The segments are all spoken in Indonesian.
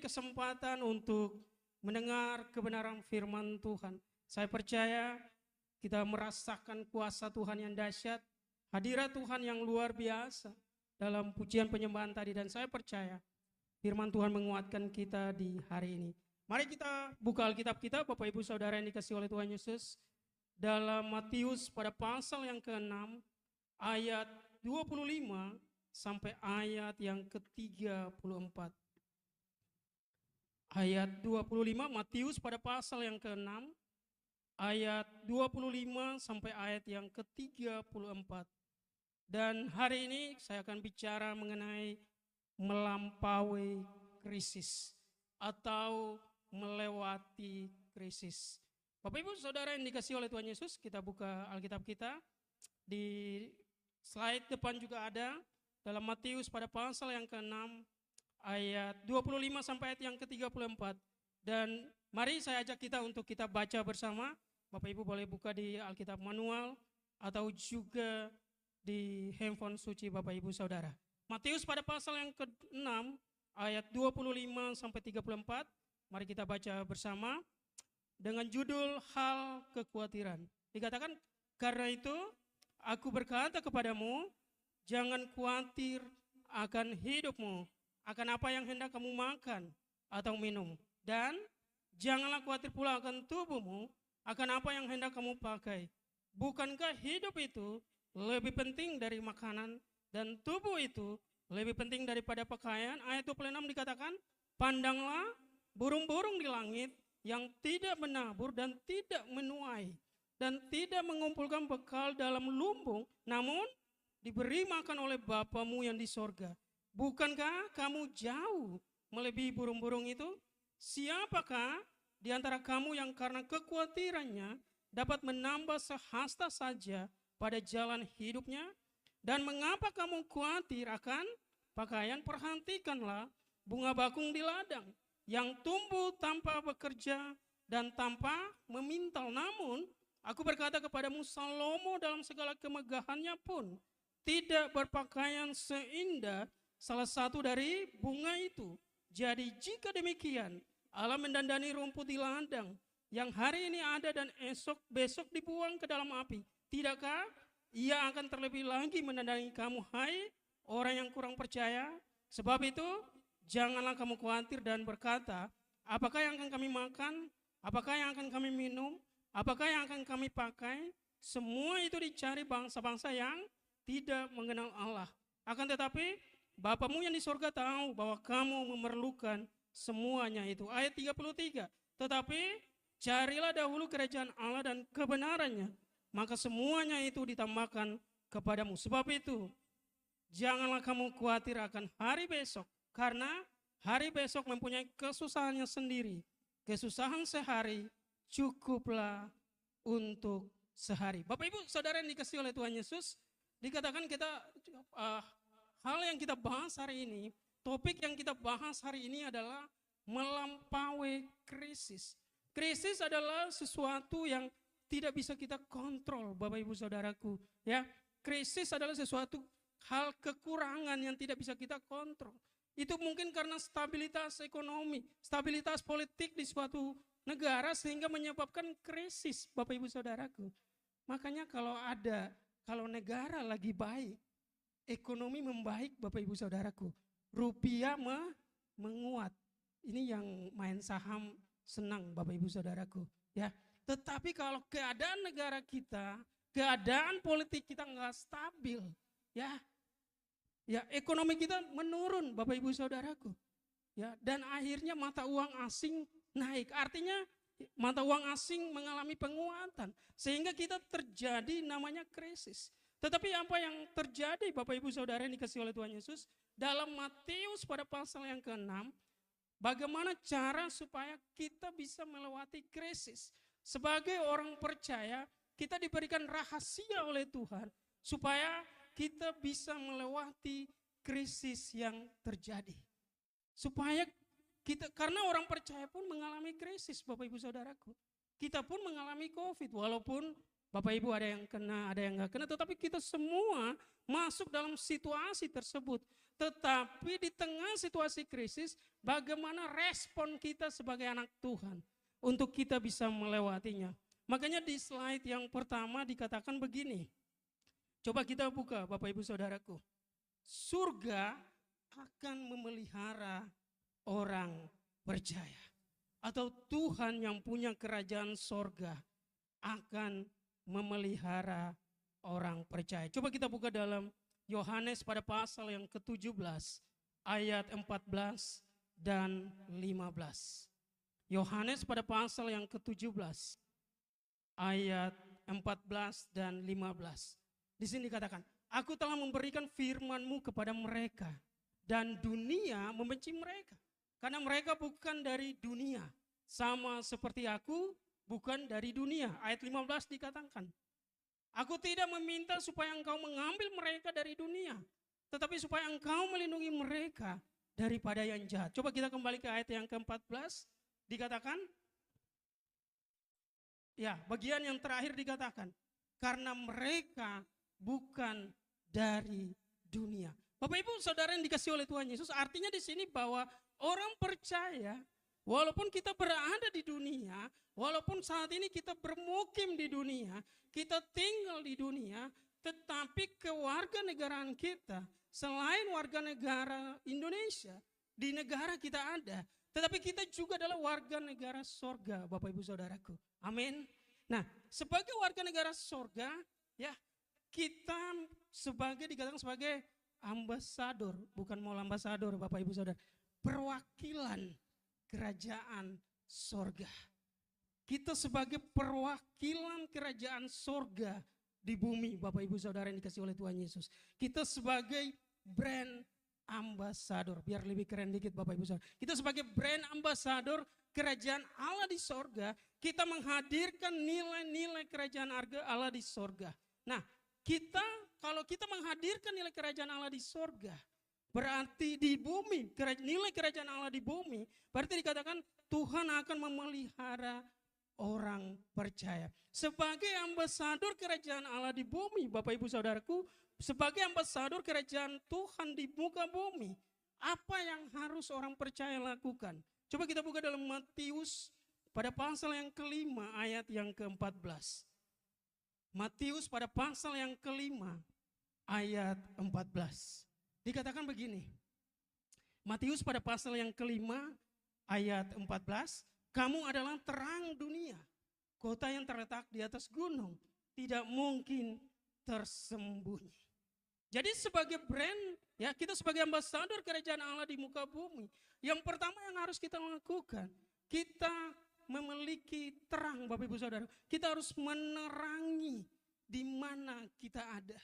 kesempatan untuk mendengar kebenaran firman Tuhan. Saya percaya kita merasakan kuasa Tuhan yang dahsyat, hadirat Tuhan yang luar biasa dalam pujian penyembahan tadi. Dan saya percaya firman Tuhan menguatkan kita di hari ini. Mari kita buka Alkitab kita, Bapak Ibu Saudara yang dikasihi oleh Tuhan Yesus. Dalam Matius pada pasal yang ke-6, ayat 25 sampai ayat yang ke-34. Ayat 25, Matius pada pasal yang ke-6, ayat 25 sampai ayat yang ke-34. Dan hari ini saya akan bicara mengenai melampaui krisis atau melewati krisis. Bapak Ibu Saudara yang dikasihi oleh Tuhan Yesus, kita buka Alkitab kita. Di slide depan juga ada dalam Matius pada pasal yang ke-6 ayat 25 sampai ayat yang ke-34. Dan mari saya ajak kita untuk kita baca bersama. Bapak Ibu boleh buka di Alkitab manual atau juga di handphone suci Bapak Ibu Saudara. Matius pada pasal yang ke-6 ayat 25 sampai 34. Mari kita baca bersama dengan judul hal kekhawatiran. Dikatakan, karena itu aku berkata kepadamu, jangan khawatir akan hidupmu, akan apa yang hendak kamu makan atau minum. Dan janganlah khawatir pula akan tubuhmu, akan apa yang hendak kamu pakai. Bukankah hidup itu lebih penting dari makanan, dan tubuh itu lebih penting daripada pakaian? Ayat 26 dikatakan, pandanglah burung-burung di langit yang tidak menabur dan tidak menuai, dan tidak mengumpulkan bekal dalam lumbung, namun diberi makan oleh Bapamu yang di sorga. Bukankah kamu jauh melebihi burung-burung itu? Siapakah di antara kamu yang karena kekhawatirannya dapat menambah sehasta saja pada jalan hidupnya? Dan mengapa kamu khawatir akan pakaian? Perhatikanlah bunga bakung di ladang yang tumbuh tanpa bekerja dan tanpa memintal. Namun aku berkata kepadamu, Salomo dalam segala kemegahannya pun tidak berpakaian seindah salah satu dari bunga itu. Jadi jika demikian, Allah mendandani rumput di ladang yang hari ini ada dan besok dibuang ke dalam api. Tidakkah Ia akan terlebih lagi mendandani kamu, hai orang yang kurang percaya? Sebab itu janganlah kamu khawatir dan berkata, apakah yang akan kami makan? Apakah yang akan kami minum? Apakah yang akan kami pakai? Semua itu dicari bangsa-bangsa yang tidak mengenal Allah. Akan tetapi Bapamu yang di sorga tahu bahwa kamu memerlukan semuanya itu. Ayat 33. Tetapi carilah dahulu kerajaan Allah dan kebenarannya, maka semuanya itu ditambahkan kepadamu. Sebab itu janganlah kamu khawatir akan hari besok, karena hari besok mempunyai kesusahannya sendiri. Kesusahan sehari cukuplah untuk sehari. Bapak Ibu Saudara yang dikasihi oleh Tuhan Yesus, dikatakan kita hal yang kita bahas hari ini, topik yang kita bahas hari ini adalah melampaui krisis. Krisis adalah sesuatu yang tidak bisa kita kontrol, Bapak Ibu Saudaraku. Ya, krisis adalah sesuatu hal kekurangan yang tidak bisa kita kontrol. Itu mungkin karena stabilitas ekonomi, stabilitas politik di suatu negara sehingga menyebabkan krisis, Bapak Ibu Saudaraku. Makanya kalau negara lagi baik, ekonomi membaik, Bapak Ibu Saudaraku, rupiah menguat. Ini yang main saham senang, Bapak Ibu Saudaraku. Ya, tetapi kalau keadaan negara kita, keadaan politik kita nggak stabil, ya ekonomi kita menurun, Bapak Ibu Saudaraku. Ya, dan akhirnya mata uang asing naik. Artinya mata uang asing mengalami penguatan sehingga kita terjadi namanya krisis. Tetapi apa yang terjadi, Bapak Ibu Saudara yang dikasihi oleh Tuhan Yesus, dalam Matius pada pasal yang ke-6, bagaimana cara supaya kita bisa melewati krisis. Sebagai orang percaya, kita diberikan rahasia oleh Tuhan supaya kita bisa melewati krisis yang terjadi. Supaya kita, karena orang percaya pun mengalami krisis, Bapak Ibu Saudaraku. Kita pun mengalami COVID, walaupun Bapak Ibu ada yang kena, ada yang enggak kena, tetapi kita semua masuk dalam situasi tersebut. Tetapi di tengah situasi krisis, bagaimana respon kita sebagai anak Tuhan untuk kita bisa melewatinya. Makanya di slide yang pertama dikatakan begini. Coba kita buka Bapak Ibu Saudaraku. Surga akan memelihara orang percaya. Atau Tuhan yang punya kerajaan sorga akan memelihara orang percaya. Coba kita buka dalam Yohanes pada pasal yang ke-17 ayat 14 dan 15. Yohanes pada pasal yang ke-17 ayat 14 dan 15. Di sini dikatakan, aku telah memberikan firman-Mu kepada mereka dan dunia membenci mereka. Karena mereka bukan dari dunia, sama seperti aku bukan dari dunia. Ayat 15 dikatakan, aku tidak meminta supaya engkau mengambil mereka dari dunia, tetapi supaya engkau melindungi mereka daripada yang jahat. Coba kita kembali ke ayat yang ke-14, dikatakan, ya bagian yang terakhir dikatakan, karena mereka bukan dari dunia. Bapak Ibu Saudara yang dikasihi oleh Tuhan Yesus, artinya di sini bahwa orang percaya, walaupun kita berada di dunia, walaupun saat ini kita bermukim di dunia, kita tinggal di dunia, tetapi kewarganegaraan kita selain warga negara Indonesia, di negara kita ada, tetapi kita juga adalah warga negara sorga, Bapak Ibu Saudaraku. Amin. Nah, sebagai warga negara sorga, ya kita dikatakan sebagai ambasador, bukan mau ambasador Bapak Ibu Saudara, perwakilan kerajaan sorga. Kita sebagai perwakilan kerajaan sorga di bumi, Bapak Ibu Saudara yang dikasih oleh Tuhan Yesus. Kita sebagai brand ambasador, biar lebih keren dikit Bapak Ibu Saudara. Kita sebagai brand ambasador kerajaan Allah di sorga, kita menghadirkan nilai-nilai kerajaan Allah di sorga. Nah, kalau kita menghadirkan nilai kerajaan Allah di sorga, berarti di bumi, nilai kerajaan Allah di bumi, berarti dikatakan Tuhan akan memelihara orang percaya. Sebagai ambasador kerajaan Allah di bumi, Bapak Ibu Saudaraku, sebagai ambasador kerajaan Tuhan di muka bumi, apa yang harus orang percaya lakukan? Coba kita buka dalam Matius pada pasal yang kelima ayat yang ke-14. Matius pada pasal yang kelima ayat 14. Dikatakan begini, Matius pada pasal yang kelima ayat 14, kamu adalah terang dunia, kota yang terletak di atas gunung, tidak mungkin tersembunyi. Jadi sebagai brand, ya kita sebagai ambasador kerajaan Allah di muka bumi, yang pertama yang harus kita lakukan, kita memiliki terang Bapak Ibu Saudara. Kita harus menerangi di mana kita ada.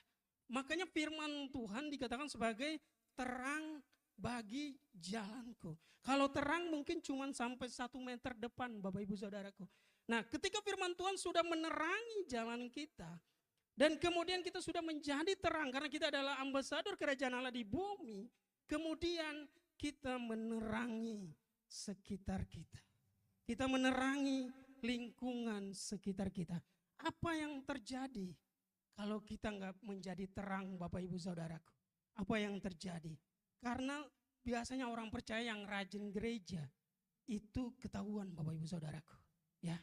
Makanya firman Tuhan dikatakan sebagai terang bagi jalanku. Kalau terang mungkin cuma sampai 1 meter depan Bapak Ibu Saudaraku. Nah ketika firman Tuhan sudah menerangi jalan kita, dan kemudian kita sudah menjadi terang karena kita adalah ambasador kerajaan Allah di bumi, kemudian kita menerangi sekitar kita. Kita menerangi lingkungan sekitar kita. Apa yang terjadi kalau kita nggak menjadi terang Bapak Ibu Saudaraku? Apa yang terjadi? Karena biasanya orang percaya yang rajin gereja itu ketahuan Bapak Ibu Saudaraku. Ya,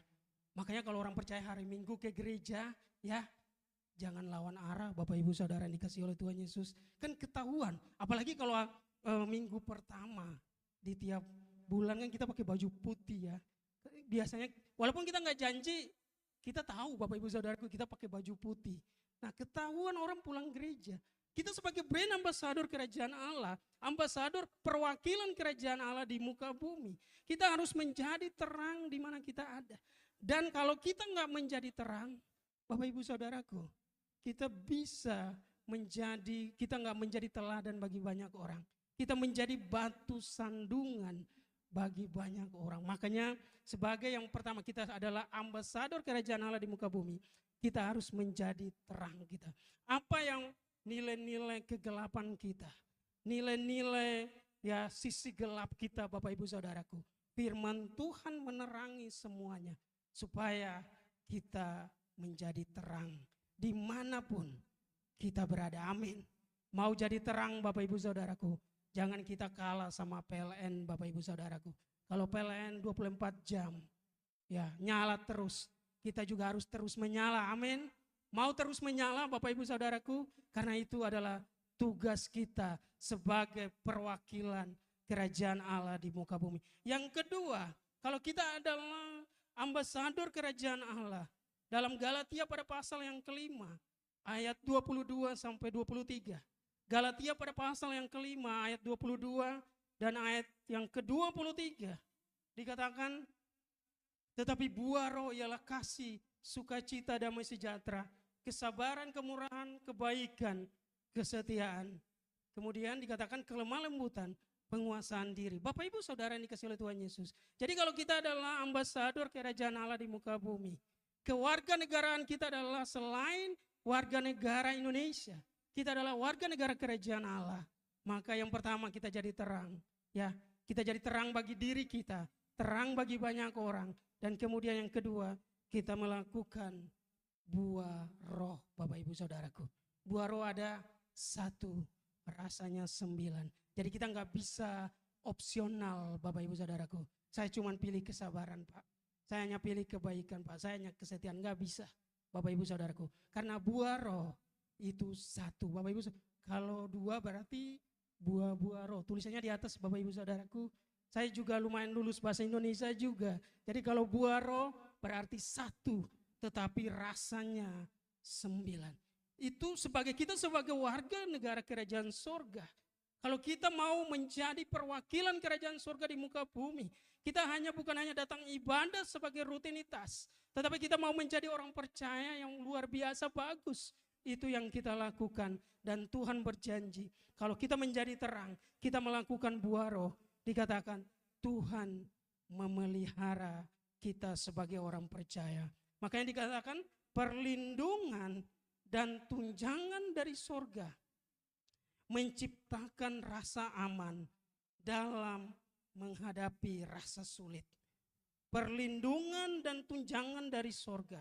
makanya kalau orang percaya hari Minggu ke gereja, ya jangan lawan arah Bapak Ibu Saudara yang dikasih oleh Tuhan Yesus. Kan ketahuan, apalagi kalau minggu pertama di tiap bulan kan kita pakai baju putih ya. Biasanya walaupun kita nggak janji, kita tahu Bapak Ibu Saudaraku kita pakai baju putih. Nah ketahuan orang pulang gereja. Kita sebagai brand ambasador kerajaan Allah, ambasador perwakilan kerajaan Allah di muka bumi. Kita harus menjadi terang di mana kita ada. Dan kalau kita nggak menjadi terang, Bapak Ibu Saudaraku, kita nggak menjadi teladan bagi banyak orang. Kita menjadi batu sandungan bagi banyak orang. Makanya sebagai yang pertama kita adalah ambasador kerajaan Allah di muka bumi. Kita harus menjadi terang kita. Apa yang nilai-nilai kegelapan kita, nilai-nilai ya sisi gelap kita Bapak Ibu Saudaraku. Firman Tuhan menerangi semuanya supaya kita menjadi terang dimanapun kita berada. Amin. Mau jadi terang Bapak Ibu Saudaraku. Jangan kita kalah sama PLN Bapak Ibu Saudaraku. Kalau PLN 24 jam ya nyala terus. Kita juga harus terus menyala. Amin. Mau terus menyala Bapak Ibu Saudaraku. Karena itu adalah tugas kita sebagai perwakilan kerajaan Allah di muka bumi. Yang kedua, kalau kita adalah ambasador kerajaan Allah. Dalam Galatia pada pasal yang kelima, ayat 22 sampai 23. Galatia pada pasal yang kelima, ayat 22 dan ayat yang ke-23. Dikatakan, tetapi buah roh ialah kasih, sukacita, damai sejahtera, kesabaran, kemurahan, kebaikan, kesetiaan. Kemudian dikatakan kelemah lembutan, penguasaan diri. Bapak Ibu Saudara yang dikasihi oleh Tuhan Yesus. Jadi kalau kita adalah ambasador kerajaan Allah di muka bumi, kewarganegaraan kita adalah selain warga negara Indonesia, kita adalah warga negara kerajaan Allah. Maka yang pertama kita jadi terang, ya, kita jadi terang bagi diri kita, terang bagi banyak orang, dan kemudian yang kedua kita melakukan buah roh, Bapak Ibu Saudaraku. Buah roh ada 1, rasanya 9. Jadi kita nggak bisa opsional Bapak Ibu Saudaraku. Saya cuma pilih kesabaran Pak. Saya hanya pilih kebaikan Pak. Saya hanya kesetiaan. Nggak bisa Bapak Ibu Saudaraku. Karena buah roh itu 1. Bapak Ibu kalau 2 berarti buah-buah roh. Tulisannya di atas Bapak Ibu Saudaraku. Saya juga lumayan lulus bahasa Indonesia juga. Jadi kalau buah roh berarti 1. Tetapi rasanya 9. Itu kita sebagai warga negara kerajaan sorga. Kalau kita mau menjadi perwakilan kerajaan surga di muka bumi, kita bukan hanya datang ibadah sebagai rutinitas, tetapi kita mau menjadi orang percaya yang luar biasa bagus. Itu yang kita lakukan, dan Tuhan berjanji kalau kita menjadi terang, kita melakukan buah roh, dikatakan Tuhan memelihara kita sebagai orang percaya. Makanya dikatakan perlindungan dan tunjangan dari surga menciptakan rasa aman dalam menghadapi rasa sulit. Perlindungan dan tunjangan dari sorga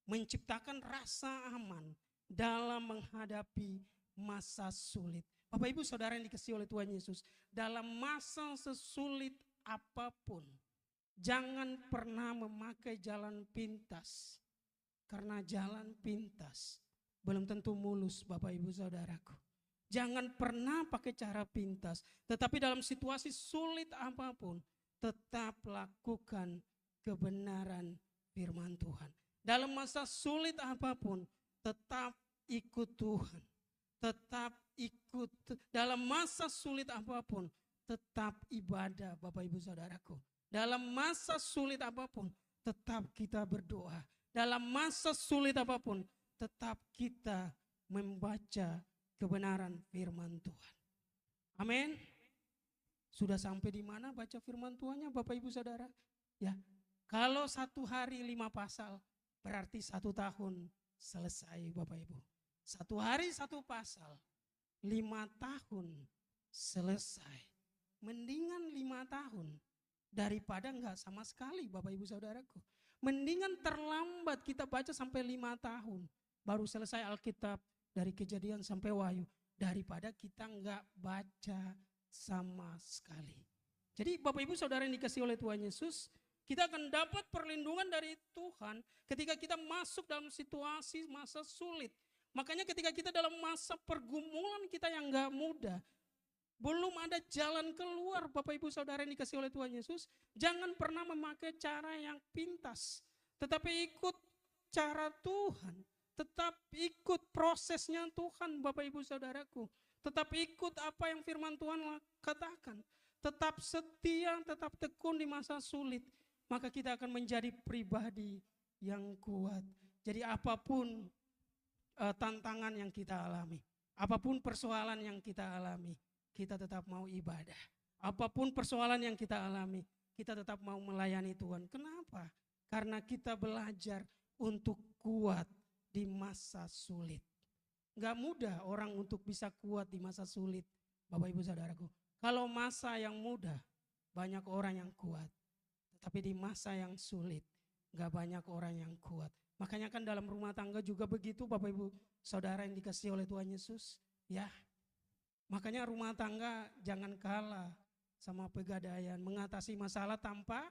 menciptakan rasa aman dalam menghadapi masa sulit. Bapak Ibu Saudara yang dikasihi oleh Tuhan Yesus, dalam masa sesulit apapun, jangan pernah memakai jalan pintas. Karena jalan pintas belum tentu mulus Bapak Ibu Saudaraku. Jangan pernah pakai cara pintas, tetapi dalam situasi sulit apapun, tetap lakukan kebenaran firman Tuhan. Dalam masa sulit apapun, tetap ikut Tuhan. Tetap ikut, dalam masa sulit apapun, tetap ibadah Bapak Ibu Saudaraku. Dalam masa sulit apapun, tetap kita berdoa. Dalam masa sulit apapun, tetap kita membaca kebenaran firman Tuhan. Amin. Sudah sampai di mana baca firman Tuhannya Bapak Ibu Saudara? Ya, kalau 1 hari 5 pasal berarti 1 tahun selesai Bapak Ibu. 1 hari 1 pasal 5 tahun selesai. Mendingan 5 tahun daripada enggak sama sekali Bapak Ibu Saudaraku. Mendingan terlambat kita baca sampai 5 tahun baru selesai Alkitab dari Kejadian sampai Wahyu, daripada kita enggak baca sama sekali. Jadi Bapak Ibu Saudara yang dikasihi oleh Tuhan Yesus, kita akan dapat perlindungan dari Tuhan ketika kita masuk dalam situasi masa sulit. Makanya ketika kita dalam masa pergumulan kita yang enggak mudah, belum ada jalan keluar Bapak Ibu Saudara yang dikasihi oleh Tuhan Yesus, jangan pernah memakai cara yang pintas, tetapi ikut cara Tuhan. Tetap ikut prosesnya Tuhan Bapak Ibu Saudaraku. Tetap ikut apa yang firman Tuhan katakan. Tetap setia, tetap tekun di masa sulit. Maka kita akan menjadi pribadi yang kuat. Jadi apapun tantangan yang kita alami, apapun persoalan yang kita alami, kita tetap mau ibadah. Apapun persoalan yang kita alami, kita tetap mau melayani Tuhan. Kenapa? Karena kita belajar untuk kuat di masa sulit. Gak mudah orang untuk bisa kuat di masa sulit Bapak Ibu Saudaraku. Kalau masa yang mudah banyak orang yang kuat, tetapi di masa yang sulit gak banyak orang yang kuat. Makanya kan dalam rumah tangga juga begitu Bapak Ibu Saudara yang dikasihi oleh Tuhan Yesus. Ya, Makanya rumah tangga jangan kalah sama pegadaian, mengatasi masalah tanpa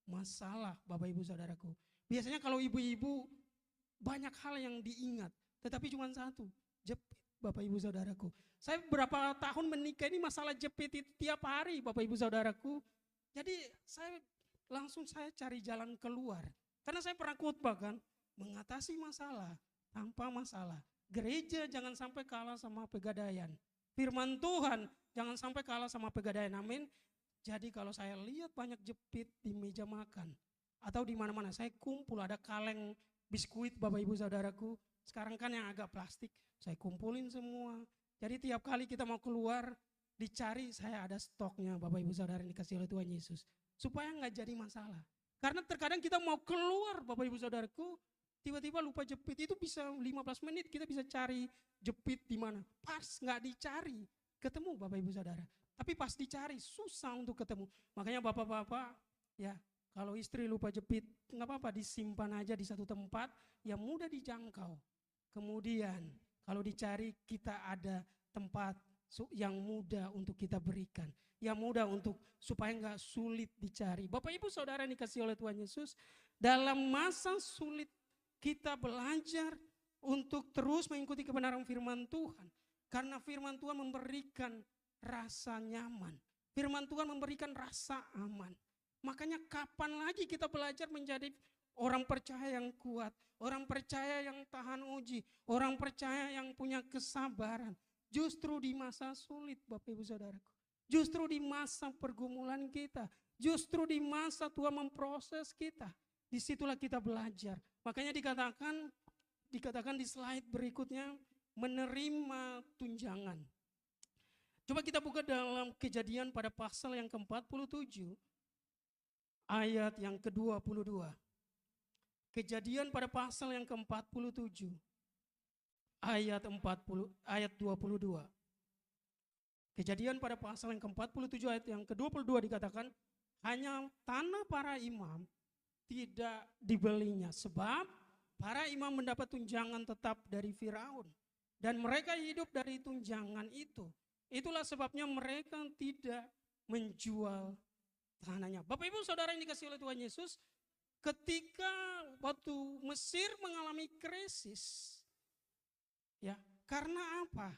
masalah, Bapak Ibu Saudaraku. Biasanya kalau ibu-ibu banyak hal yang diingat, tetapi cuma satu, jepit, Bapak Ibu Saudaraku. Saya berapa tahun menikah ini masalah jepit itu tiap hari, Bapak Ibu Saudaraku. Jadi saya cari jalan keluar. Karena saya pernah khotbah kan, mengatasi masalah tanpa masalah. Gereja jangan sampai kalah sama pegadaian. Firman Tuhan jangan sampai kalah sama pegadaian. Amin. Jadi kalau saya lihat banyak jepit di meja makan atau di mana-mana, saya kumpul ada kaleng biskuit, Bapak Ibu Saudaraku. Sekarang kan yang agak plastik, saya kumpulin semua. Jadi tiap kali kita mau keluar, dicari, saya ada stoknya, Bapak Ibu Saudara yang dikasih oleh Tuhan Yesus. Supaya nggak jadi masalah. Karena terkadang kita mau keluar, Bapak Ibu Saudaraku, tiba-tiba lupa jepit, itu bisa 15 menit kita bisa cari jepit di mana. Pas nggak dicari, ketemu Bapak Ibu Saudara. Tapi pas dicari susah untuk ketemu. Makanya bapak-bapak ya, kalau istri lupa jepit nggak apa-apa, disimpan aja di satu tempat yang mudah dijangkau. Kemudian kalau dicari kita ada tempat yang mudah untuk kita berikan, yang mudah untuk supaya nggak sulit dicari. Bapak Ibu Saudara yang dikasih oleh Tuhan Yesus, dalam masa sulit kita belajar untuk terus mengikuti kebenaran firman Tuhan. Karena firman Tuhan memberikan rasa nyaman. Firman Tuhan memberikan rasa aman. Makanya kapan lagi kita belajar menjadi orang percaya yang kuat, orang percaya yang tahan uji, orang percaya yang punya kesabaran. Justru di masa sulit, Bapak Ibu Saudaraku. Justru di masa pergumulan kita, justru di masa Tuhan memproses kita. Disitulah kita belajar. Makanya dikatakan di slide berikutnya, menerima tunjangan. Coba kita buka dalam Kejadian pada pasal yang ke-47, ayat yang ke-22. Kejadian pada pasal yang ke-47, ayat 22. Kejadian pada pasal yang ke-47 ayat yang ke-22 dikatakan, hanya tanah para imam tidak dibelinya, sebab para imam mendapat tunjangan tetap dari Firaun, dan mereka hidup dari tunjangan itu. Itulah sebabnya mereka tidak menjual tanahnya. Bapak Ibu Saudara yang dikasih oleh Tuhan Yesus, ketika waktu Mesir mengalami krisis, ya, karena apa?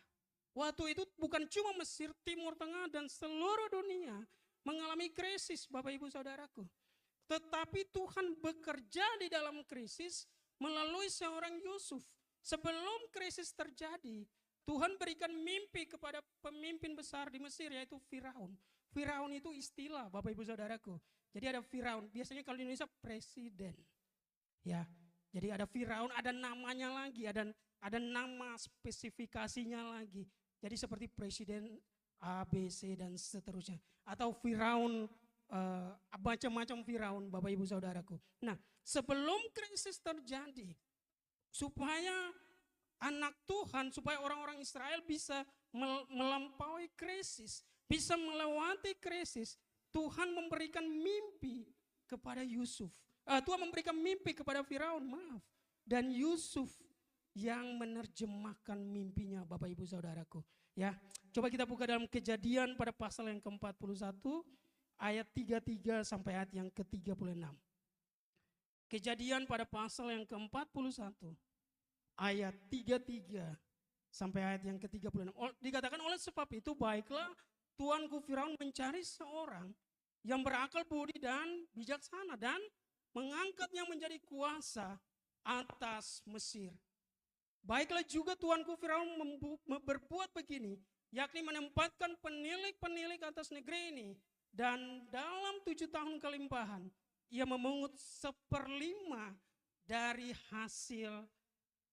Waktu itu bukan cuma Mesir, Timur Tengah dan seluruh dunia mengalami krisis, Bapak Ibu Saudaraku. Tetapi Tuhan bekerja di dalam krisis melalui seorang Yusuf. Sebelum krisis terjadi, Tuhan berikan mimpi kepada pemimpin besar di Mesir, yaitu Firaun. Firaun itu istilah, Bapak Ibu Saudaraku. Jadi ada Firaun, biasanya kalau di Indonesia presiden. Ya, jadi ada Firaun, ada namanya lagi, ada nama spesifikasinya lagi. Jadi seperti presiden A, B, C dan seterusnya. Atau Firaun, macam-macam Firaun, Bapak Ibu Saudaraku. Nah, sebelum krisis terjadi, supaya anak Tuhan, supaya orang-orang Israel bisa melampaui krisis, bisa melewati krisis, Tuhan memberikan mimpi kepada Yusuf. Tuhan memberikan mimpi kepada Firaun, maaf. Dan Yusuf yang menerjemahkan mimpinya, Bapak Ibu Saudaraku. Ya, coba kita buka dalam Kejadian pada pasal yang ke-41 ayat 33 sampai ayat yang ke-36. Kejadian pada pasal yang ke-41 ayat 33 sampai ayat yang ke-36. Dikatakan, oleh sebab itu baiklah tuanku Firaun mencari seorang yang berakal budi dan bijaksana dan mengangkatnya menjadi kuasa atas Mesir. Baiklah juga tuanku Firaun berbuat begini, yakni menempatkan penilik-penilik atas negeri ini, dan dalam 7 tahun kelimpahan ia memungut 1/5 dari hasil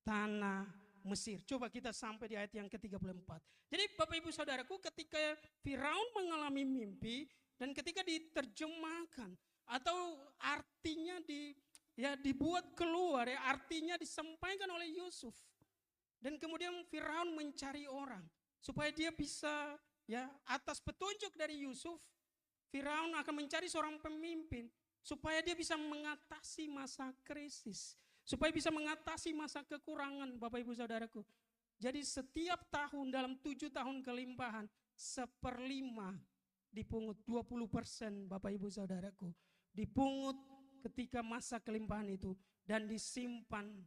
tanah Mesir. Coba kita sampai di ayat yang ke-34. Jadi Bapak Ibu Saudaraku, ketika Firaun mengalami mimpi dan ketika diterjemahkan atau artinya dibuat keluar, ya, artinya disampaikan oleh Yusuf. Dan kemudian Firaun mencari orang supaya dia bisa, ya, atas petunjuk dari Yusuf, Firaun akan mencari seorang pemimpin supaya dia bisa mengatasi masa krisis, supaya bisa mengatasi masa kekurangan, Bapak Ibu Saudaraku. Jadi setiap tahun dalam 7 tahun kelimpahan, 1/5 dipungut, 20% Bapak Ibu Saudaraku. Dipungut ketika masa kelimpahan itu dan disimpan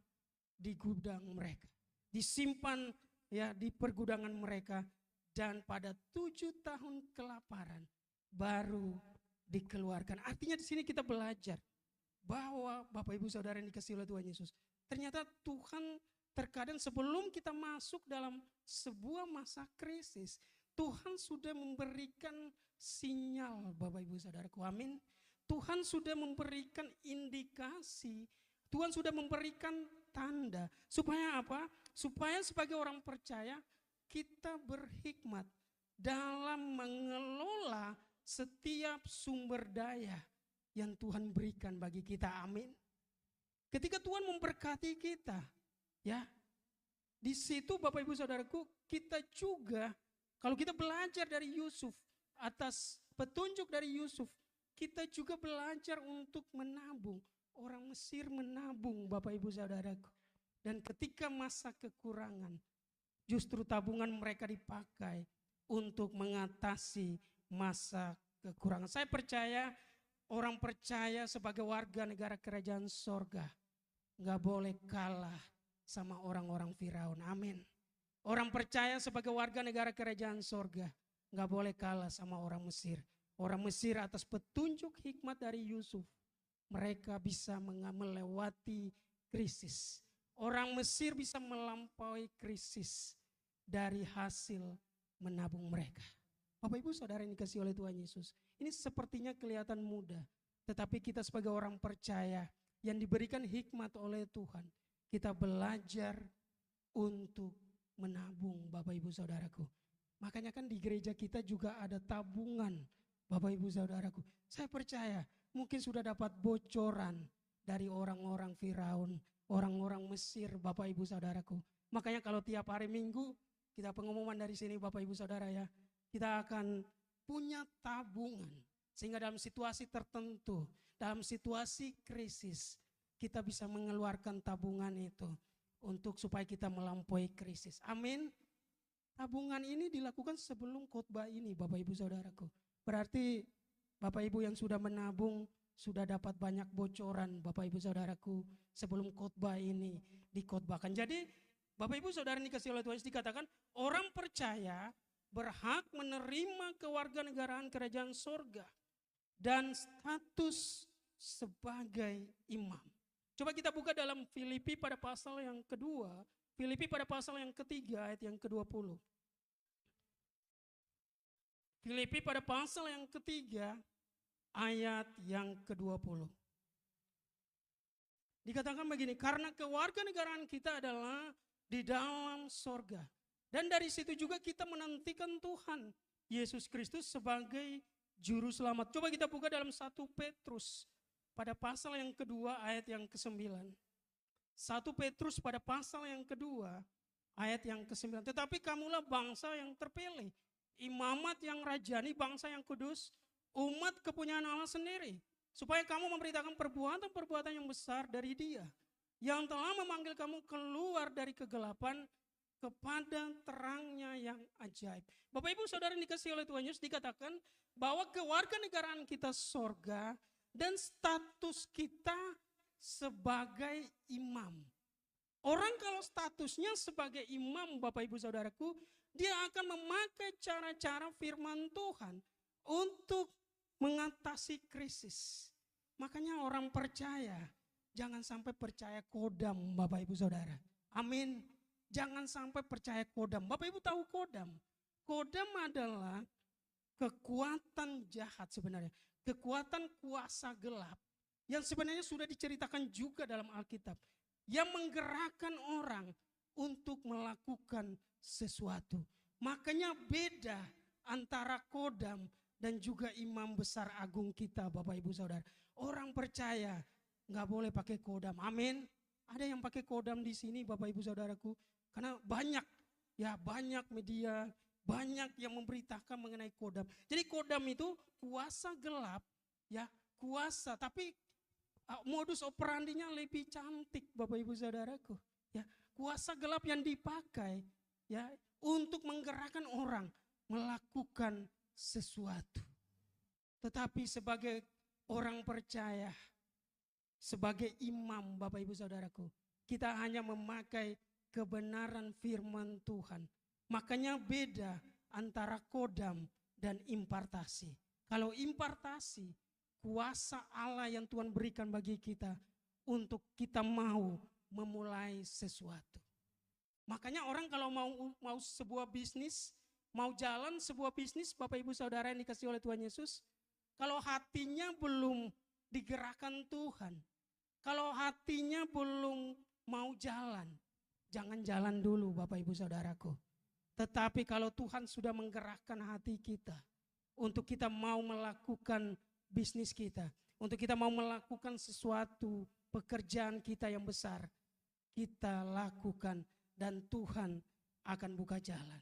di gudang mereka. Disimpan ya di pergudangan mereka, dan pada 7 tahun kelaparan baru dikeluarkan. Artinya di sini kita belajar bahwa Bapak Ibu Saudara yang dikasihi oleh Tuhan Yesus, ternyata Tuhan terkadang sebelum kita masuk dalam sebuah masa krisis, Tuhan sudah memberikan sinyal Bapak Ibu Saudaraku, amin. Tuhan sudah memberikan indikasi, Tuhan sudah memberikan tanda. Supaya apa? Supaya sebagai orang percaya kita berhikmat dalam mengelola setiap sumber daya yang Tuhan berikan bagi kita, amin. Ketika Tuhan memberkati kita, ya, di situ Bapak Ibu Saudaraku, kita juga kalau kita belajar dari Yusuf, atas petunjuk dari Yusuf, kita juga belajar untuk menabung. Orang Mesir menabung Bapak Ibu Saudaraku. Dan ketika masa kekurangan, justru tabungan mereka dipakai untuk mengatasi masa kekurangan. Saya percaya orang percaya sebagai warga negara kerajaan sorga gak boleh kalah sama orang-orang Firaun, amin. Orang percaya sebagai warga negara kerajaan sorga gak boleh kalah sama orang Mesir. Orang Mesir atas petunjuk hikmat dari Yusuf, mereka bisa melewati krisis. Orang Mesir bisa melampaui krisis dari hasil menabung mereka. Bapak Ibu Saudara yang dikasihi oleh Tuhan Yesus, ini sepertinya kelihatan mudah, tetapi kita sebagai orang percaya yang diberikan hikmat oleh Tuhan, kita belajar untuk menabung Bapak Ibu Saudaraku. Makanya kan di gereja kita juga ada tabungan Bapak Ibu Saudaraku. Saya percaya mungkin sudah dapat bocoran dari orang-orang Firaun, orang-orang Mesir Bapak Ibu Saudaraku. Makanya kalau tiap hari Minggu kita pengumuman dari sini Bapak Ibu Saudara ya, kita akan punya tabungan. Sehingga dalam situasi tertentu, dalam situasi krisis, kita bisa mengeluarkan tabungan itu untuk supaya kita melampaui krisis. Amin. Tabungan ini dilakukan sebelum khotbah ini Bapak Ibu Saudaraku. Berarti Bapak Ibu yang sudah menabung sudah dapat banyak bocoran Bapak Ibu Saudaraku sebelum khotbah ini dikhotbahkan. Jadi Bapak Ibu Saudara yang dikasihi oleh Tuhan Yesus, dikatakan orang percaya berhak menerima kewarganegaraan kerajaan sorga dan status sebagai imam. Coba kita buka dalam Filipi pada pasal yang kedua, Filipi pada pasal yang ketiga ayat yang ke-20. Filipi pada pasal yang ketiga ayat yang ke-20. Dikatakan begini, karena kewarganegaraan kita adalah di dalam sorga. Dan dari situ juga kita menantikan Tuhan Yesus Kristus sebagai juru selamat. Coba kita buka dalam 1 Petrus pada pasal yang kedua ayat yang ke-9. 1 Petrus pada pasal yang kedua ayat yang ke-9. Tetapi kamulah bangsa yang terpilih, imamat yang rajani, bangsa yang kudus, umat kepunyaan Allah sendiri, supaya kamu memberitakan perbuatan-perbuatan yang besar dari Dia yang telah memanggil kamu keluar dari kegelapan kepada terangnya yang ajaib. Bapak Ibu Saudara yang dikasihi oleh Tuhan Yesus, dikatakan bahwa kewarganegaraan kita sorga dan status kita sebagai imam. Orang kalau statusnya sebagai imam Bapak Ibu Saudaraku, dia akan memakai cara-cara firman Tuhan untuk mengatasi krisis. Makanya orang percaya jangan sampai percaya kodam Bapak Ibu Saudara. Amin. Jangan sampai percaya kodam. Bapak Ibu tahu kodam? Kodam adalah kekuatan jahat sebenarnya. Kekuatan kuasa gelap yang sebenarnya sudah diceritakan juga dalam Alkitab. Yang menggerakkan orang untuk melakukan sesuatu. Makanya beda antara kodam dan juga imam besar agung kita Bapak Ibu Saudara. Orang percaya nggak boleh pakai kodam. Amin. Ada yang pakai kodam di sini Bapak Ibu Saudaraku. Karena banyak media, banyak yang memberitakan mengenai kodam. Jadi kodam itu kuasa gelap, ya kuasa. Tapi modus operandinya lebih cantik Bapak Ibu Saudaraku. Ya, kuasa gelap yang dipakai ya, untuk menggerakkan orang melakukan sesuatu. Tetapi sebagai orang percaya, sebagai imam Bapak Ibu Saudaraku, kita hanya memakai kebenaran firman Tuhan. Makanya beda antara kodam dan impartasi. Kalau impartasi, kuasa Allah yang Tuhan berikan bagi kita untuk kita mau memulai sesuatu. Makanya orang kalau mau sebuah bisnis, mau jalan sebuah bisnis, Bapak Ibu Saudara yang dikasihi oleh Tuhan Yesus, kalau hatinya belum digerakkan Tuhan, kalau hatinya belum mau jalan, jangan jalan dulu Bapak Ibu Saudaraku. Tetapi kalau Tuhan sudah menggerakkan hati kita untuk kita mau melakukan bisnis kita, untuk kita mau melakukan sesuatu pekerjaan kita yang besar, kita lakukan dan Tuhan akan buka jalan.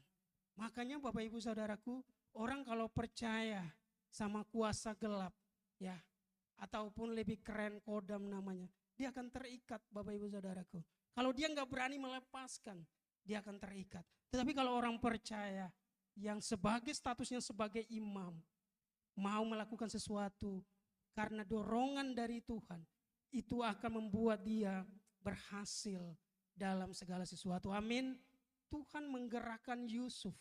Makanya Bapak Ibu Saudaraku, orang kalau percaya sama kuasa gelap, ya, ataupun lebih keren kodam namanya, dia akan terikat Bapak Ibu Saudaraku. Kalau dia nggak berani melepaskan, dia akan terikat. Tetapi kalau orang percaya yang sebagai statusnya sebagai imam, mau melakukan sesuatu karena dorongan dari Tuhan, itu akan membuat dia berhasil dalam segala sesuatu. Amin. Tuhan menggerakkan Yusuf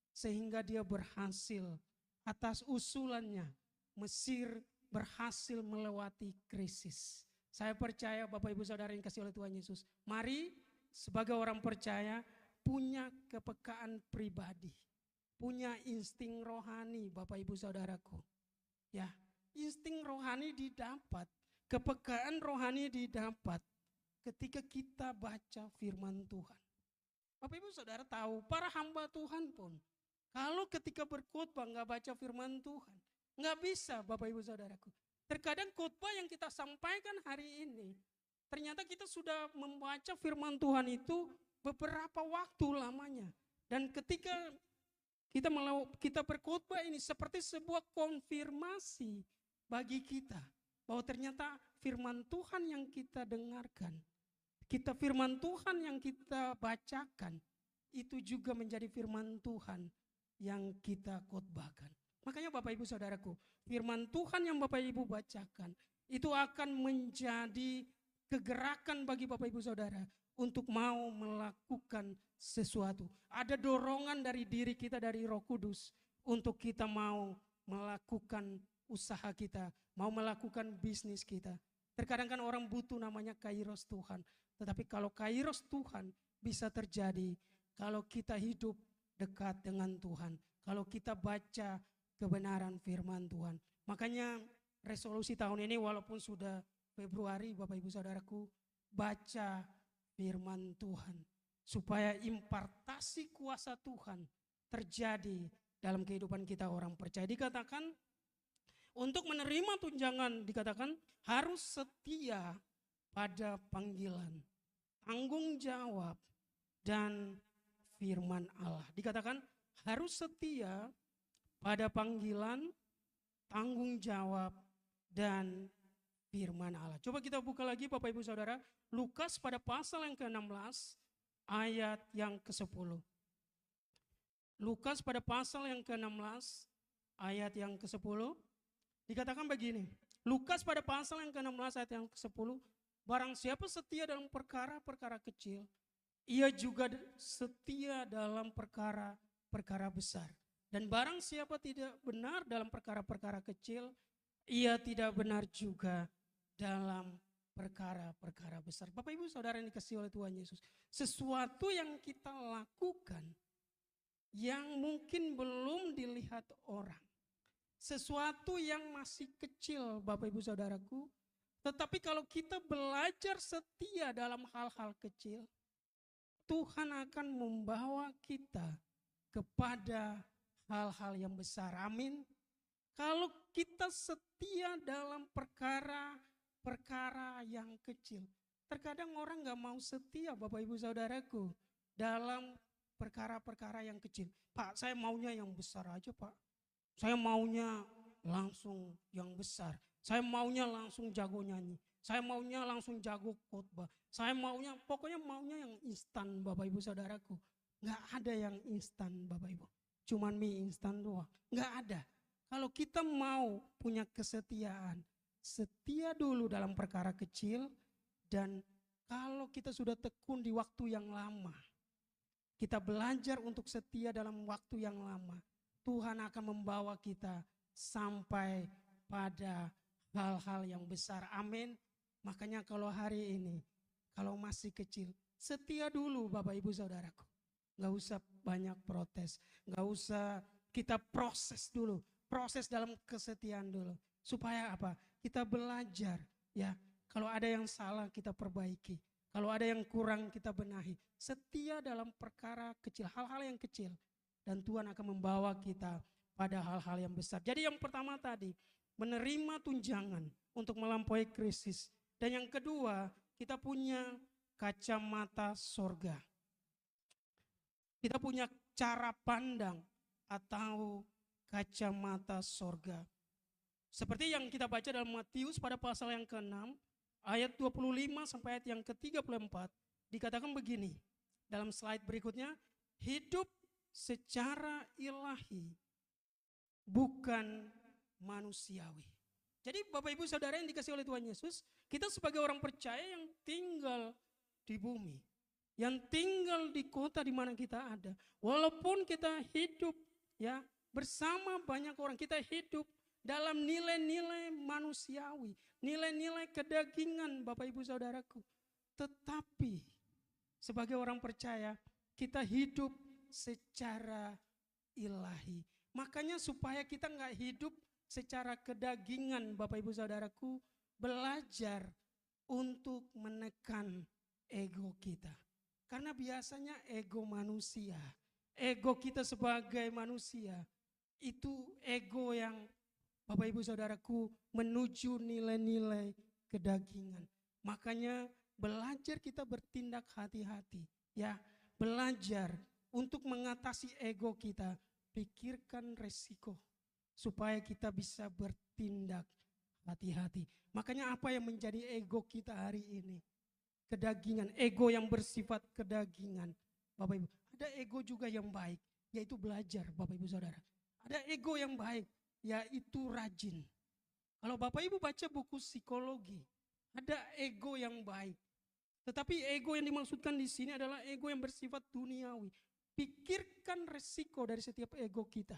sehingga dia berhasil atas usulannya. Mesir berhasil melewati krisis. Saya percaya Bapak Ibu Saudara yang kasih oleh Tuhan Yesus, mari sebagai orang percaya punya kepekaan pribadi, punya insting rohani Bapak Ibu Saudaraku. Ya, insting rohani didapat, kepekaan rohani didapat ketika kita baca firman Tuhan. Bapak Ibu Saudara tahu, para hamba Tuhan pun kalau ketika berkhotbah nggak baca firman Tuhan, nggak bisa Bapak Ibu Saudaraku. Terkadang khotbah yang kita sampaikan hari ini, ternyata kita sudah membaca firman Tuhan itu beberapa waktu lamanya. Dan ketika kita berkhotbah ini seperti sebuah konfirmasi bagi kita bahwa ternyata firman Tuhan yang kita dengarkan, firman Tuhan yang kita bacakan, itu juga menjadi firman Tuhan yang kita khotbahkan. Makanya Bapak Ibu Saudaraku, firman Tuhan yang Bapak Ibu bacakan itu akan menjadi kegerakan bagi Bapak Ibu Saudara untuk mau melakukan sesuatu. Ada dorongan dari diri kita, dari Roh Kudus untuk kita mau melakukan usaha kita, mau melakukan bisnis kita. Terkadang kan orang butuh namanya kairos Tuhan. Tetapi kalau kairos Tuhan bisa terjadi kalau kita hidup dekat dengan Tuhan, kalau kita baca kebenaran firman Tuhan. Makanya resolusi tahun ini walaupun sudah Februari Bapak Ibu Saudaraku, baca firman Tuhan supaya impartasi kuasa Tuhan terjadi dalam kehidupan kita orang percaya. Dikatakan untuk menerima tunjangan, dikatakan harus setia pada panggilan, tanggung jawab dan firman Allah. Dikatakan harus setia pada panggilan, tanggung jawab dan firman Allah. Coba kita buka lagi Bapak Ibu Saudara, Lukas pada pasal yang ke-16 ayat yang ke-10. Lukas pada pasal yang ke-16 ayat yang ke-10 dikatakan begini. Lukas pada pasal yang ke-16 ayat yang ke-10, barang siapa setia dalam perkara-perkara kecil, ia juga setia dalam perkara-perkara besar. Dan barang siapa tidak benar dalam perkara-perkara kecil, ia tidak benar juga dalam perkara-perkara besar. Bapak Ibu Saudara yang dikasihi oleh Tuhan Yesus, sesuatu yang kita lakukan yang mungkin belum dilihat orang, sesuatu yang masih kecil Bapak Ibu Saudaraku, tetapi kalau kita belajar setia dalam hal-hal kecil, Tuhan akan membawa kita kepada hal-hal yang besar. Amin. Kalau kita setia dalam perkara yang kecil, terkadang orang gak mau setia Bapak Ibu Saudaraku dalam perkara-perkara yang kecil. Pak, saya maunya yang besar aja Pak. Saya maunya langsung yang besar. Saya maunya langsung jago nyanyi. Saya maunya langsung jago khotbah. Saya pokoknya maunya yang instan Bapak Ibu Saudaraku. Nggak ada yang instan Bapak Ibu. Cuman mie instan doang. Nggak ada. Kalau kita mau punya kesetiaan, setia dulu dalam perkara kecil, dan kalau kita sudah tekun di waktu yang lama, kita belajar untuk setia dalam waktu yang lama, Tuhan akan membawa kita sampai pada hal-hal yang besar. Amin. Makanya kalau hari ini, kalau masih kecil, setia dulu Bapak Ibu Saudaraku. Nggak usah banyak protes, nggak usah kita proses dulu, proses dalam kesetiaan dulu. Supaya apa? Kita belajar ya. Kalau ada yang salah kita perbaiki. Kalau ada yang kurang kita benahi. Setia dalam perkara kecil, hal-hal yang kecil. Dan Tuhan akan membawa kita pada hal-hal yang besar. Jadi yang pertama tadi, menerima tunjangan untuk melampaui krisis. Dan yang kedua, kita punya kacamata sorga. Kita punya cara pandang atau kacamata sorga. Seperti yang kita baca dalam Matius pada pasal yang ke-6, ayat 25 sampai ayat yang ke-34, dikatakan begini. Dalam slide berikutnya, hidup secara ilahi, bukan manusiawi. Jadi Bapak Ibu Saudara yang dikasihi oleh Tuhan Yesus, kita sebagai orang percaya yang tinggal di bumi, yang tinggal di kota di mana kita ada, walaupun kita hidup ya bersama banyak orang, kita hidup dalam nilai-nilai manusiawi, nilai-nilai kedagingan Bapak Ibu Saudaraku. Tetapi sebagai orang percaya kita hidup secara ilahi. Makanya supaya kita nggak hidup secara kedagingan Bapak Ibu Saudaraku, belajar untuk menekan ego kita. Karena biasanya ego manusia, ego kita sebagai manusia, itu ego yang Bapak Ibu Saudaraku menuju nilai-nilai kedagingan. Makanya belajar kita bertindak hati-hati. Ya, belajar untuk mengatasi ego kita. Pikirkan resiko supaya kita bisa bertindak hati-hati. Makanya apa yang menjadi ego kita hari ini? Kedagingan, ego yang bersifat kedagingan. Bapak Ibu, ada ego juga yang baik, yaitu belajar Bapak Ibu Saudara. Ada ego yang baik, yaitu rajin. Kalau Bapak Ibu baca buku psikologi, ada ego yang baik. Tetapi ego yang dimaksudkan di sini adalah ego yang bersifat duniawi. Pikirkan resiko dari setiap ego kita.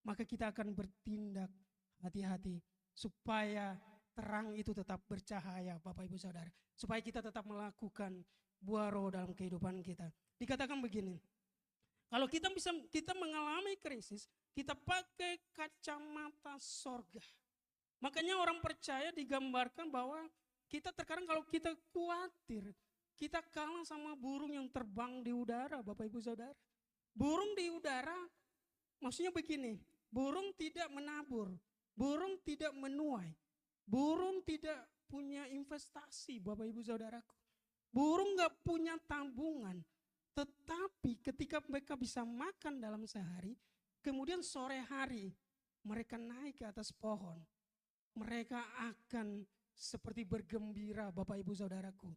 Maka kita akan bertindak hati-hati supaya terang itu tetap bercahaya Bapak Ibu Saudara. Supaya kita tetap melakukan buah roh dalam kehidupan kita. Dikatakan begini, kalau kita mengalami krisis, kita pakai kacamata sorga. Makanya orang percaya digambarkan bahwa kita terkadang kalau kita khawatir, kita kalah sama burung yang terbang di udara Bapak Ibu Saudara. Burung di udara maksudnya begini, burung tidak menabur, burung tidak menuai, burung tidak punya investasi Bapak Ibu Saudaraku. Burung gak punya tabungan, tetapi ketika mereka bisa makan dalam sehari, kemudian sore hari mereka naik ke atas pohon, mereka akan seperti bergembira Bapak Ibu Saudaraku,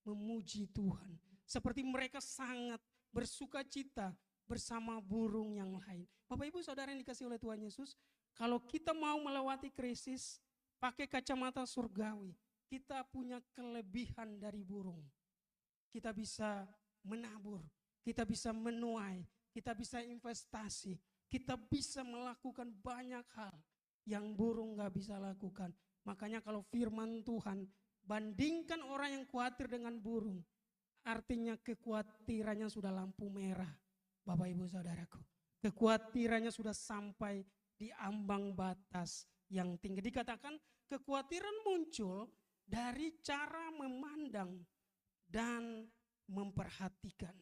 memuji Tuhan. Seperti mereka sangat bersuka cita bersama burung yang lain. Bapak Ibu Saudara yang dikasihi oleh Tuhan Yesus, kalau kita mau melewati krisis, pakai kacamata surgawi, kita punya kelebihan dari burung. Kita bisa menabur, kita bisa menuai, kita bisa investasi, kita bisa melakukan banyak hal yang burung gak bisa lakukan. Makanya kalau firman Tuhan, bandingkan orang yang khawatir dengan burung, artinya kekhawatirannya sudah lampu merah Bapak Ibu Saudaraku. Kekhawatirannya sudah sampai di ambang batas yang tinggi. Dikatakan kekhawatiran muncul dari cara memandang dan memperhatikan.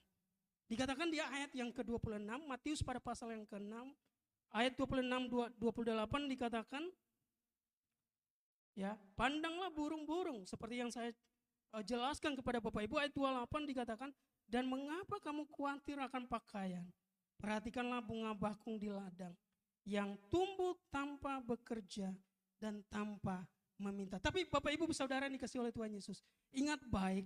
Dikatakan di ayat yang ke-26, Matius pada pasal yang ke-6, ayat 26-28 dikatakan, ya, pandanglah burung-burung seperti yang saya jelaskan kepada Bapak Ibu. Ayat 28 dikatakan, dan mengapa kamu khawatir akan pakaian? Perhatikanlah bunga bakung di ladang yang tumbuh tanpa bekerja dan tanpa meminta. Tapi Bapak Ibu Saudara yang dikasihi oleh Tuhan Yesus, ingat baik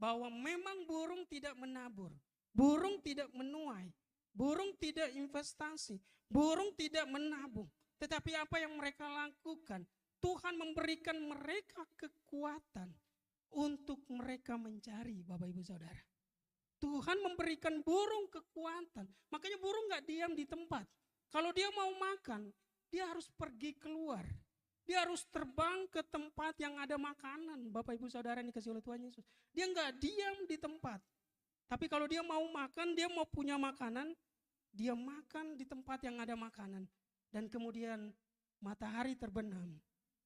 bahwa memang burung tidak menabur, burung tidak menuai, burung tidak investasi, burung tidak menabung. Tetapi apa yang mereka lakukan? Tuhan memberikan mereka kekuatan untuk mereka mencari, Bapak Ibu Saudara. Tuhan memberikan burung kekuatan. Makanya burung gak diam di tempat. Kalau dia mau makan, dia harus pergi keluar. Dia harus terbang ke tempat yang ada makanan. Bapak Ibu Saudara yang dikasih oleh Tuhan Yesus. Dia gak diam di tempat. Tapi kalau dia mau makan, dia mau punya makanan, dia makan di tempat yang ada makanan. Dan kemudian matahari terbenam,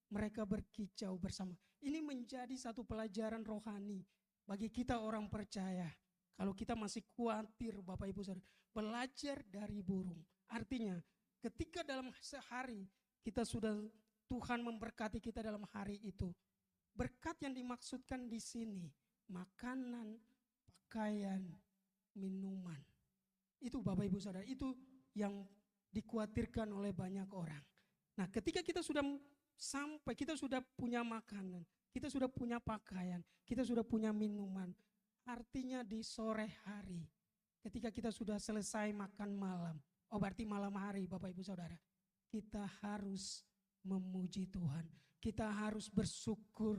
mereka berkicau bersama. Ini menjadi satu pelajaran rohani bagi kita orang percaya. Kalau kita masih khawatir, Bapak Ibu Saudara, belajar dari burung. Artinya ketika dalam sehari kita sudah, Tuhan memberkati kita dalam hari itu. Berkat yang dimaksudkan di sini makanan, pakaian, minuman. Itu Bapak Ibu Saudara, itu yang dikhawatirkan oleh banyak orang. Nah, ketika kita sudah sampai, kita sudah punya makanan, kita sudah punya pakaian, kita sudah punya minuman. Artinya di sore hari, ketika kita sudah selesai makan malam, berarti malam hari Bapak Ibu Saudara, kita harus memuji Tuhan. Kita harus bersyukur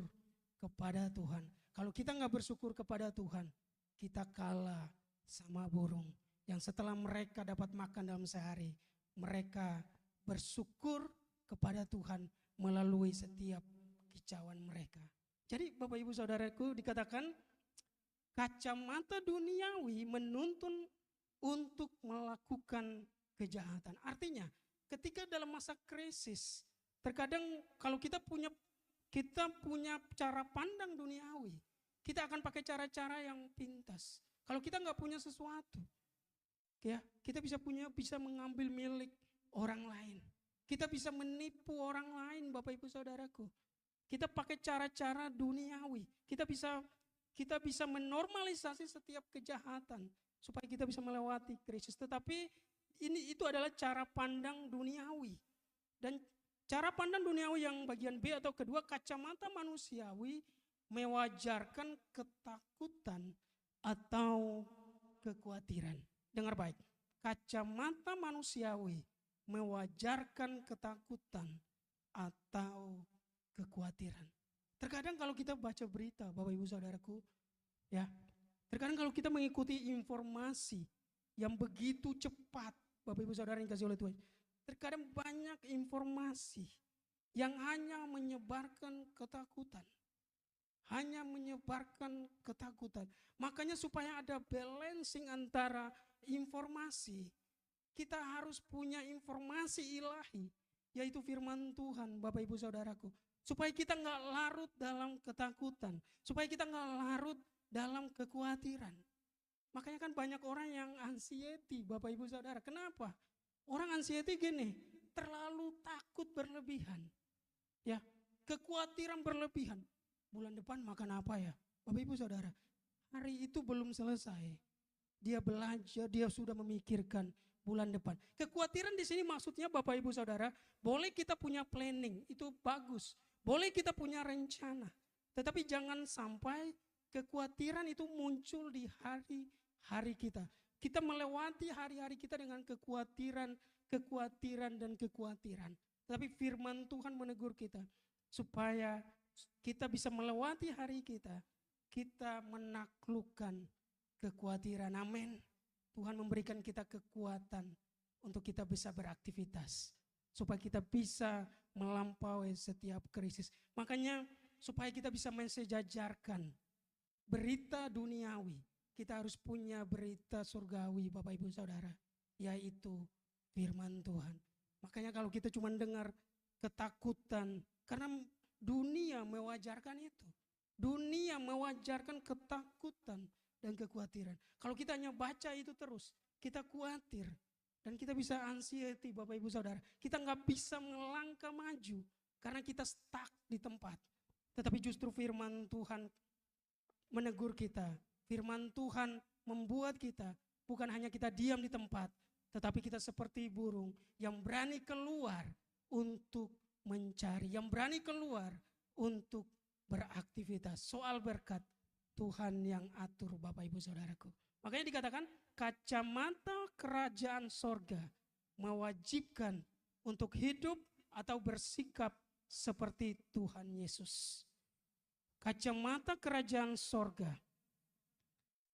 kepada Tuhan. Kalau kita nggak bersyukur kepada Tuhan, kita kalah sama burung. Yang setelah mereka dapat makan dalam sehari, mereka bersyukur kepada Tuhan melalui setiap kicauan mereka. Jadi Bapak Ibu Saudaraku, dikatakan kacamata duniawi menuntun untuk melakukan kejahatan. Artinya ketika dalam masa krisis, terkadang kalau kita punya cara pandang duniawi, kita akan pakai cara-cara yang pintas. Kalau kita nggak punya sesuatu, ya kita bisa mengambil milik orang lain. Kita bisa menipu orang lain, Bapak Ibu Saudaraku. Kita pakai cara-cara duniawi. Kita bisa menormalisasi setiap kejahatan supaya kita bisa melewati krisis. Tetapi itu adalah cara pandang duniawi. Dan cara pandang duniawi yang bagian B atau kedua, kacamata manusiawi mewajarkan ketakutan atau kekhawatiran. Dengar baik, kacamata manusiawi mewajarkan ketakutan atau kekhawatiran. Terkadang kalau kita baca berita, Bapak Ibu Saudaraku, ya, terkadang kalau kita mengikuti informasi yang begitu cepat, Bapak Ibu Saudara yang kasih oleh Tuhan, terkadang banyak informasi yang hanya menyebarkan ketakutan. Hanya menyebarkan ketakutan. Makanya supaya ada balancing antara informasi, kita harus punya informasi ilahi, yaitu firman Tuhan, Bapak Ibu Saudaraku. Supaya kita nggak larut dalam ketakutan, supaya kita nggak larut dalam kekhawatiran. Makanya kan banyak orang yang anxiety, Bapak Ibu Saudara. Kenapa? Orang anxiety gini, terlalu takut berlebihan. Ya, kekhawatiran berlebihan. Bulan depan makan apa ya? Bapak Ibu Saudara, hari itu belum selesai. Dia belajar, dia sudah memikirkan bulan depan. Kekhawatiran di sini maksudnya Bapak Ibu Saudara, boleh kita punya planning, itu bagus. Boleh kita punya rencana, tetapi jangan sampai kekhawatiran itu muncul di hari-hari kita. Kita melewati hari-hari kita dengan kekhawatiran dan kekhawatiran. Tapi firman Tuhan menegur kita supaya kita bisa melewati hari kita menaklukkan kekhawatiran. Amin. Tuhan memberikan kita kekuatan untuk kita bisa beraktivitas, supaya kita bisa melampaui setiap krisis. Makanya supaya kita bisa mensejajarkan berita duniawi, kita harus punya berita surgawi, Bapak Ibu Saudara, yaitu firman Tuhan. Makanya kalau kita cuma dengar ketakutan, karena dunia mewajarkan itu. Dunia mewajarkan ketakutan dan kekhawatiran. Kalau kita hanya baca itu terus, kita khawatir. Dan kita bisa anxiety, Bapak Ibu Saudara. Kita nggak bisa melangkah maju karena kita stuck di tempat. Tetapi justru firman Tuhan menegur kita. Firman Tuhan membuat kita bukan hanya kita diam di tempat, tetapi kita seperti burung yang berani keluar untuk mencari, yang berani keluar untuk beraktivitas. Soal berkat, Tuhan yang atur, Bapak Ibu Saudaraku. Makanya dikatakan kacamata kerajaan sorga mewajibkan untuk hidup atau bersikap seperti Tuhan Yesus. Kacamata kerajaan sorga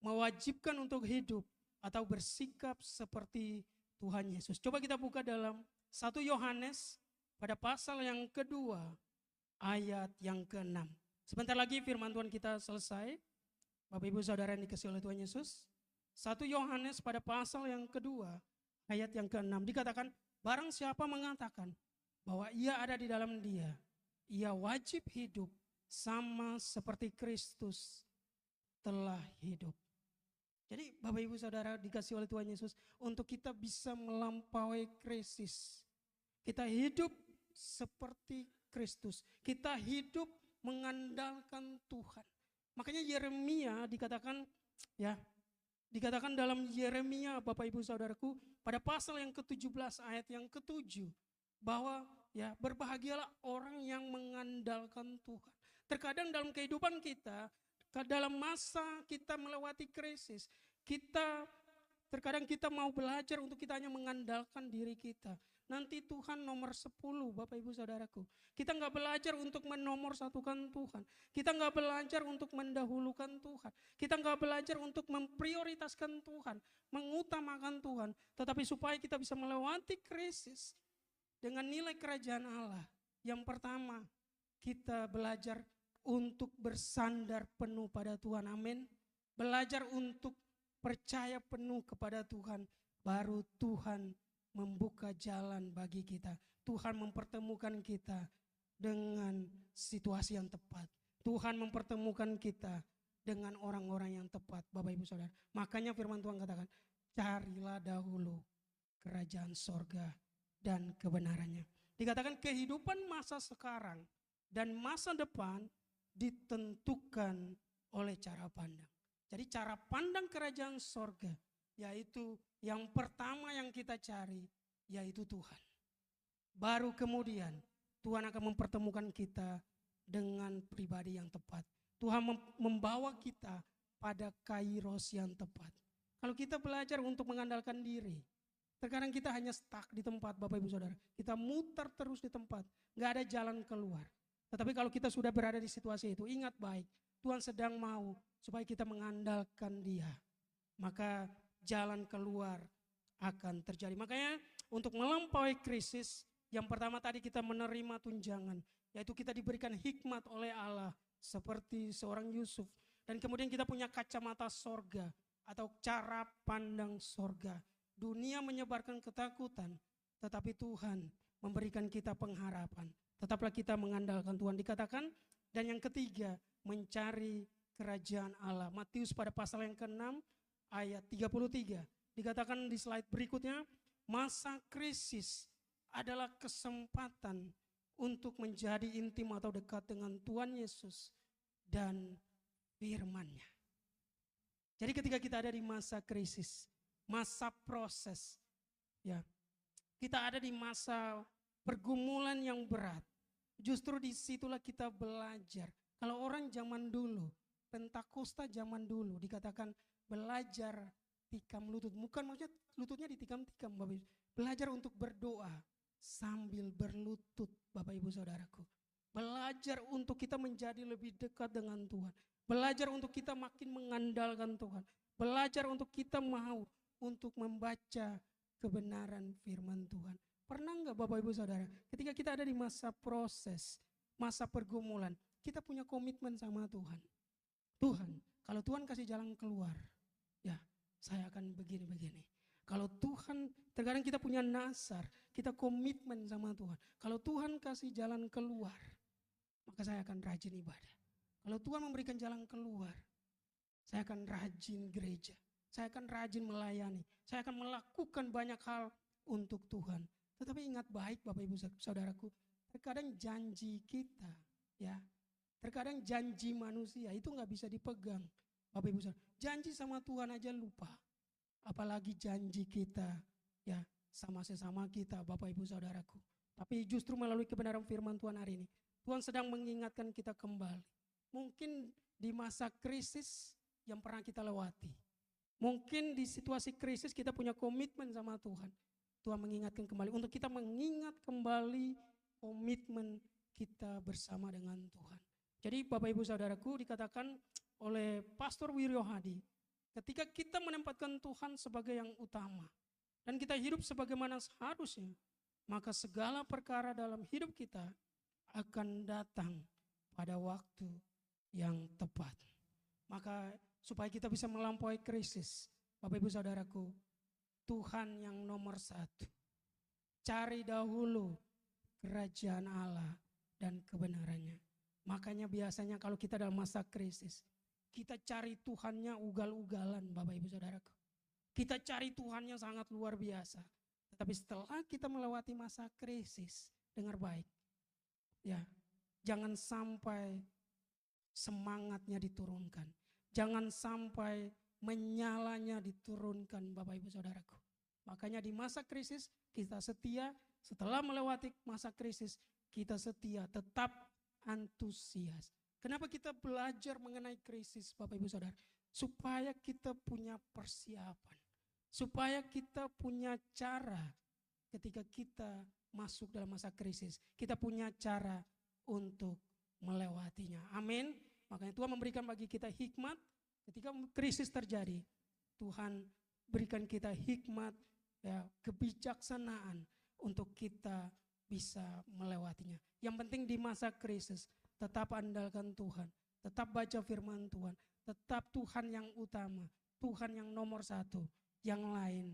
mewajibkan untuk hidup atau bersikap seperti Tuhan Yesus. Coba kita buka dalam 1 Yohanes pada pasal yang kedua ayat yang ke-6. Sebentar lagi firman Tuhan kita selesai. Bapak Ibu Saudara yang dikasihi oleh Tuhan Yesus. 1 Yohanes pada pasal yang kedua ayat yang ke-6 dikatakan, barang siapa mengatakan bahwa ia ada di dalam dia, ia wajib hidup sama seperti Kristus telah hidup. Jadi Bapak Ibu Saudara dikasihi oleh Tuhan Yesus, untuk kita bisa melampaui krisis, kita hidup seperti Kristus, kita hidup mengandalkan Tuhan. Makanya Yeremia dikatakan dalam Yeremia Bapak Ibu Saudaraku pada pasal yang ke-17 ayat yang ke-7 bahwa berbahagialah orang yang mengandalkan Tuhan. Terkadang dalam kehidupan kita, dalam masa kita melewati krisis, terkadang kita mau belajar untuk kita hanya mengandalkan diri kita. Nanti Tuhan nomor 10 Bapak Ibu Saudaraku. Kita nggak belajar untuk menomor satukan Tuhan. Kita nggak belajar untuk mendahulukan Tuhan. Kita nggak belajar untuk memprioritaskan Tuhan, mengutamakan Tuhan. Tetapi supaya kita bisa melewati krisis dengan nilai kerajaan Allah. Yang pertama, kita belajar untuk bersandar penuh pada Tuhan. Amin. Belajar untuk percaya penuh kepada Tuhan. Baru Tuhan membuka jalan bagi kita. Tuhan mempertemukan kita dengan situasi yang tepat. Tuhan mempertemukan kita dengan orang-orang yang tepat, Bapak Ibu Saudara. Makanya firman Tuhan katakan, carilah dahulu kerajaan sorga dan kebenarannya. Dikatakan kehidupan masa sekarang dan masa depan ditentukan oleh cara pandang. Jadi cara pandang kerajaan sorga, yaitu yang pertama yang kita cari, yaitu Tuhan. Baru kemudian Tuhan akan mempertemukan kita dengan pribadi yang tepat. Tuhan membawa kita pada kairos yang tepat. Kalau kita belajar untuk mengandalkan diri, terkadang kita hanya stuck di tempat Bapak Ibu Saudara. Kita muter terus di tempat, gak ada jalan keluar. Tetapi kalau kita sudah berada di situasi itu, ingat baik, Tuhan sedang mau supaya kita mengandalkan Dia. Maka jalan keluar akan terjadi. Makanya untuk melampaui krisis, yang pertama tadi kita menerima tunjangan, yaitu kita diberikan hikmat oleh Allah seperti seorang Yusuf. Dan kemudian kita punya kacamata sorga atau cara pandang sorga. Dunia menyebarkan ketakutan, tetapi Tuhan memberikan kita pengharapan. Tetaplah kita mengandalkan Tuhan. Dikatakan, dan yang ketiga, mencari kerajaan Allah. Matius pada pasal yang ke-6 ayat 33. Dikatakan di slide berikutnya, masa krisis adalah kesempatan untuk menjadi intim atau dekat dengan Tuhan Yesus dan firman-Nya. Jadi ketika kita ada di masa krisis, masa proses, kita ada di masa pergumulan yang berat. Justru disitulah kita belajar. Kalau orang zaman dulu, Pentakosta zaman dulu dikatakan belajar tikam lutut. Bukan maksudnya lututnya ditikam-tikam, Bapak Ibu. Belajar untuk berdoa sambil berlutut, Bapak Ibu Saudaraku. Belajar untuk kita menjadi lebih dekat dengan Tuhan. Belajar untuk kita makin mengandalkan Tuhan. Belajar untuk kita mau untuk membaca kebenaran firman Tuhan. Pernah enggak Bapak Ibu Saudara, ketika kita ada di masa proses, masa pergumulan, kita punya komitmen sama Tuhan. Tuhan, kalau Tuhan kasih jalan keluar, saya akan begini-begini. Kalau Tuhan, terkadang kita punya nasar, kita komitmen sama Tuhan. Kalau Tuhan kasih jalan keluar, maka saya akan rajin ibadah. Kalau Tuhan memberikan jalan keluar, saya akan rajin gereja. Saya akan rajin melayani. Saya akan melakukan banyak hal untuk Tuhan. Tetapi ingat baik Bapak Ibu Saudaraku, terkadang janji kita, terkadang janji manusia itu gak bisa dipegang. Bapak Ibu Saudara, janji sama Tuhan aja lupa. Apalagi janji kita, sama sesama kita Bapak Ibu Saudaraku. Tapi justru melalui kebenaran firman Tuhan hari ini, Tuhan sedang mengingatkan kita kembali. Mungkin di masa krisis yang pernah kita lewati, Mungkin di situasi krisis kita punya komitmen sama Tuhan. Tuhan mengingatkan kembali untuk kita mengingat kembali komitmen kita bersama dengan Tuhan. Jadi Bapak Ibu Saudaraku, dikatakan oleh Pastor Wiryo Hadi, ketika kita menempatkan Tuhan sebagai yang utama dan kita hidup sebagaimana seharusnya, maka segala perkara dalam hidup kita akan datang pada waktu yang tepat. Maka supaya kita bisa melampaui krisis, Bapak Ibu Saudaraku, Tuhan yang nomor satu. Cari dahulu kerajaan Allah dan kebenarannya. Makanya biasanya kalau kita dalam masa krisis, kita cari Tuhannya ugal-ugalan, Bapak Ibu Saudaraku. Kita cari Tuhannya sangat luar biasa. Tetapi setelah kita melewati masa krisis, dengar baik. Ya, jangan sampai semangatnya diturunkan. Jangan sampai menyalanya diturunkan, Bapak Ibu Saudaraku. Makanya di masa krisis kita setia, setelah melewati masa krisis kita setia, tetap antusias. Kenapa kita belajar mengenai krisis, Bapak Ibu Saudara? Supaya kita punya persiapan. Supaya kita punya cara ketika kita masuk dalam masa krisis. Kita punya cara untuk melewatinya. Amin. Makanya Tuhan memberikan bagi kita hikmat. Ketika krisis terjadi, Tuhan berikan kita hikmat, ya, kebijaksanaan untuk kita bisa melewatinya. Yang penting di masa krisis tetap andalkan Tuhan, tetap baca firman Tuhan, tetap Tuhan yang utama, Tuhan yang nomor satu. Yang lain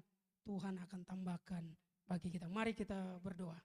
Tuhan akan tambahkan bagi kita. Mari kita berdoa.